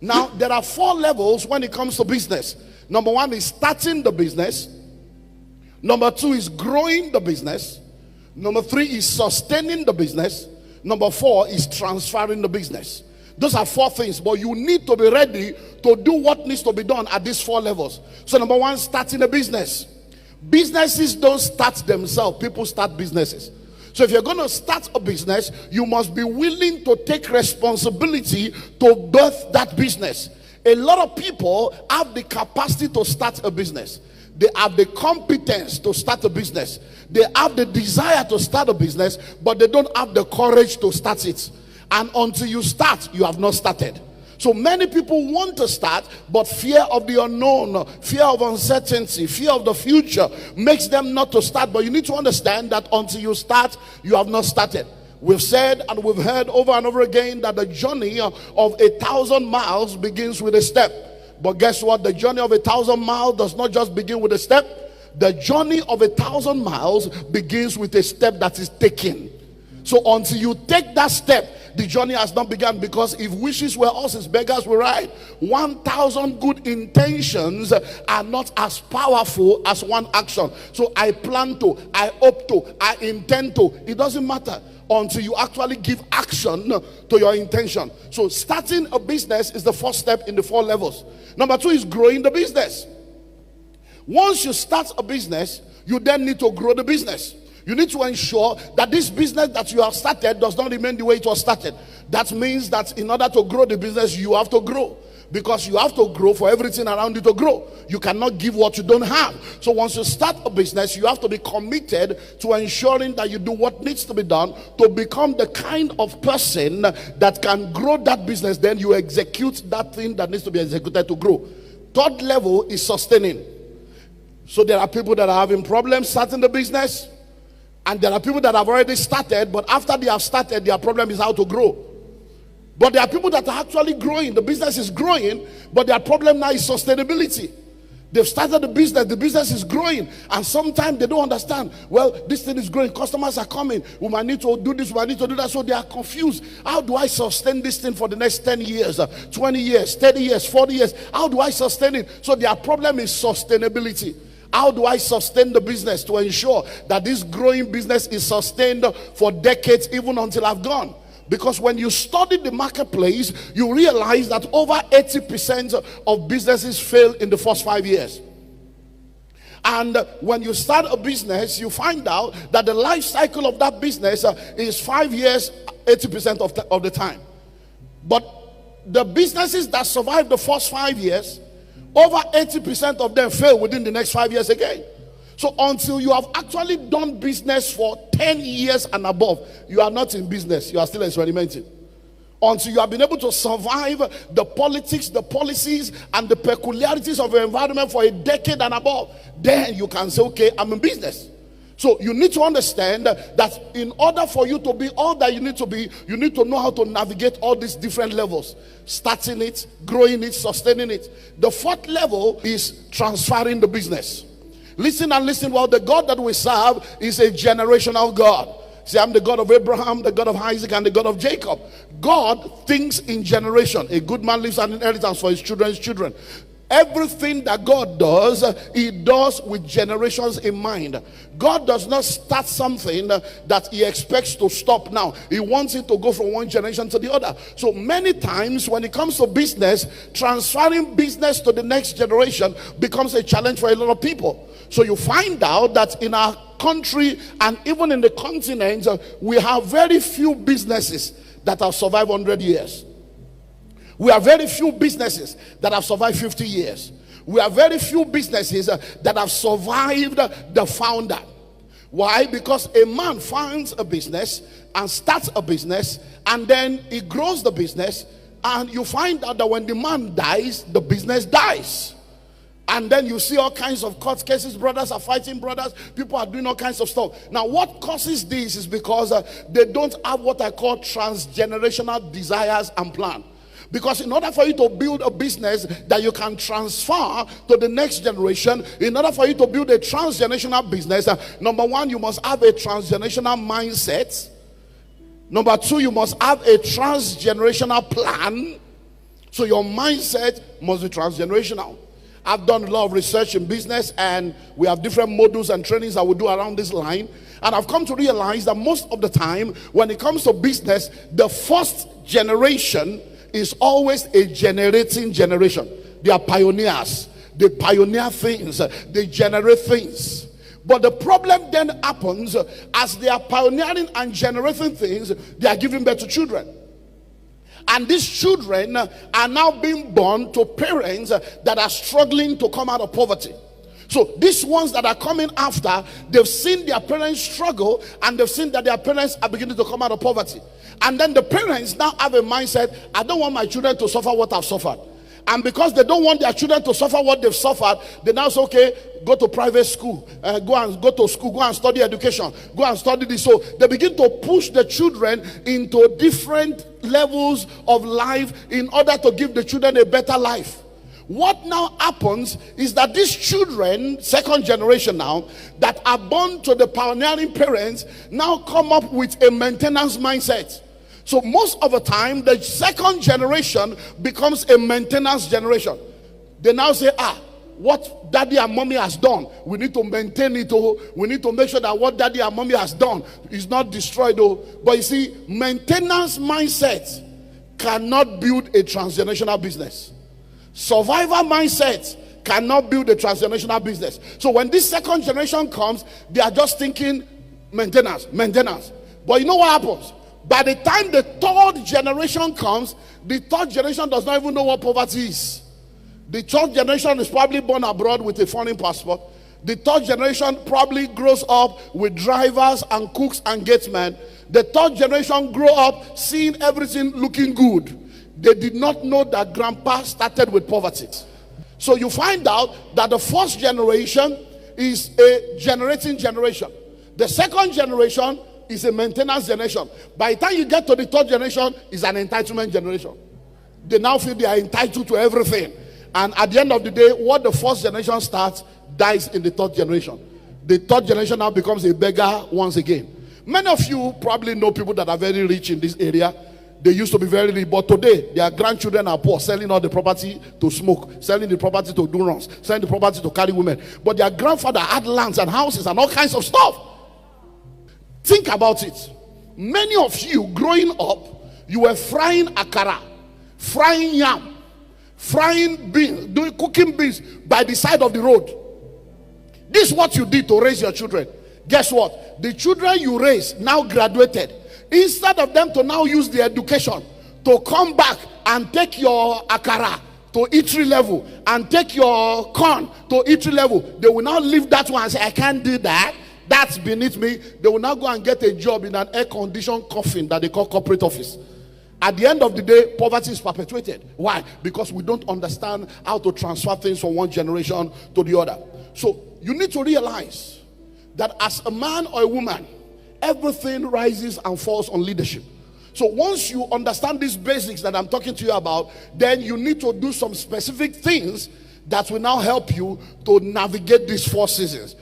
Now, there are 4 levels when it comes to business. Number 1 is starting the business. Number 2 is growing the business. Number 3 is sustaining the business. Number 4 is transferring the business. Those are 4 things, but you need to be ready to do what needs to be done at these 4 levels. So number 1, starting a business. Businesses don't start themselves. People start businesses. So if you're going to start a business, you must be willing to take responsibility to birth that business. A lot of people have the capacity to start a business. They have the competence to start a business. They have the desire to start a business, but they don't have the courage to start it. And until you start, you have not started. So many people want to start, but fear of the unknown, fear of uncertainty, fear of the future makes them not to start. But you need to understand that until you start, you have not started. We've said and we've heard over and over again that the journey of 1,000 miles begins with a step. But guess what? The journey of 1,000 miles does not just begin with a step. The journey of 1,000 miles begins with a step that is taken. So until you take that step, the journey has not begun, because if wishes were horses, beggars will ride. 1,000 good intentions are not as powerful as one action. So I plan to, I hope to, I intend to. It doesn't matter until you actually give action to your intention. So starting a business is the first step in the 4 levels. Number 2 is growing the business. Once you start a business, you then need to grow the business. You need to ensure that this business that you have started does not remain the way it was started. That means that in order to grow the business, you have to grow. Because you have to grow for everything around you to grow. You cannot give what you don't have. So once you start a business, you have to be committed to ensuring that you do what needs to be done to become the kind of person that can grow that business. Then you execute that thing that needs to be executed to grow. 3rd level is sustaining. So there are people that are having problems starting the business. And there are people that have already started, but after they have started, their problem is how to grow. But there are people that are actually growing. The business is growing, but their problem now is sustainability. They've started the business is growing, and sometimes they don't understand. Well, this thing is growing, customers are coming, we might need to do this, we might need to do that. So they are confused. How do I sustain this thing for the next 10 years, 20 years, 30 years, 40 years? How do I sustain it? So their problem is sustainability. How do I sustain the business to ensure that this growing business is sustained for decades, even until I've gone? Because when you study the marketplace, you realize that over 80% of businesses fail in the first 5 years. And when you start a business, you find out that the life cycle of that business is 5 years, 80% of the time. But the businesses that survive the first 5 years, over 80% of them fail within the next 5 years again. So until you have actually done business for 10 years and above, you are not in business. You are still experimenting. Until you have been able to survive the politics, the policies, and the peculiarities of your environment for a decade and above, then you can say, okay, I'm in business. So you need to understand that in order for you to be all that you need to be, you need to know how to navigate all these different levels. Starting it, growing it, sustaining it. The 4th level is transferring the business. Listen and listen well. The God that we serve is a generational God. See, I'm the God of Abraham, the God of Isaac, and the God of Jacob. God thinks in generation. A good man leaves an inheritance for his children's children. Everything that God does, he does with generations in mind. God does not start something that he expects to stop now. He wants it to go from one generation to the other. So many times when it comes to business, transferring business to the next generation becomes a challenge for a lot of people. So you find out that in our country and even in the continent, we have very few businesses that have survived 100 years. We have very few businesses that have survived 50 years. We have very few businesses that have survived the founder. Why? Because a man finds a business and starts a business, and then he grows the business, and you find out that when the man dies, the business dies. And then you see all kinds of court cases. Brothers are fighting brothers. People are doing all kinds of stuff. Now, what causes this is because they don't have what I call transgenerational desires and plan. Because in order for you to build a business that you can transfer to the next generation, in order for you to build a transgenerational business, number 1, you must have a transgenerational mindset. Number 2, you must have a transgenerational plan. So your mindset must be transgenerational. I've done a lot of research in business, and we have different modules and trainings that we do around this line. And I've come to realize that most of the time, when it comes to business, the first generation is always a generating generation. They are pioneers. They pioneer things. They generate things. But the problem then happens as they are pioneering and generating things, they are giving birth to children. And these children are now being born to parents that are struggling to come out of poverty. So these ones that are coming after, they've seen their parents struggle, and they've seen that their parents are beginning to come out of poverty. And then the parents now have a mindset, I don't want my children to suffer what I've suffered. And because they don't want their children to suffer what they've suffered, they now say, okay, go to private school, go to school, go and study education, go and study this. So they begin to push the children into different levels of life in order to give the children a better life. What now happens is that these children, second generation now, that are born to the pioneering parents, now come up with a maintenance mindset. So most of the time, the second generation becomes a maintenance generation. They now say, what daddy and mommy has done, we need to maintain it. We need to make sure that what daddy and mommy has done is not destroyed. But you see, maintenance mindset cannot build a transgenerational business. Survivor mindset cannot build a transgenerational business. So when this second generation comes, they are just thinking maintenance. But you know what happens? By the time the third generation comes, the third generation does not even know what poverty is. The third generation is probably born abroad with a foreign passport. The third generation probably grows up with drivers and cooks and gatesmen. The third generation grow up seeing everything looking good. They did not know that grandpa started with poverty. So you find out that the first generation is a generating generation. The second generation is a maintenance generation. By the time you get to the third generation, it's an entitlement generation. They now feel they are entitled to everything. And at the end of the day, what the first generation starts dies in the third generation. The third generation now becomes a beggar once again. Many of you probably know people that are very rich in this area. They used to be very rich, but today their grandchildren are poor, selling all the property to smoke, selling the property to do runs, selling the property to carry women. But their grandfather had lands and houses and all kinds of stuff. Think about it. Many of you growing up, you were frying akara, frying yam, frying beans, cooking beans by the side of the road. This is what you did to raise your children. Guess what? The children you raised now graduated. Instead of them to now use the education to come back and take your akara to eatery level and take your corn to eatery level, they will now leave that one and say, I can't do that. That's beneath me. They will now go and get a job in an air-conditioned coffin that they call corporate office. At the end of the day, poverty is perpetuated. Why? Because we don't understand how to transfer things from one generation to the other. So you need to realize that as a man or a woman, everything rises and falls on leadership. So once you understand these basics that I'm talking to you about, then you need to do some specific things that will now help you to navigate these 4 seasons.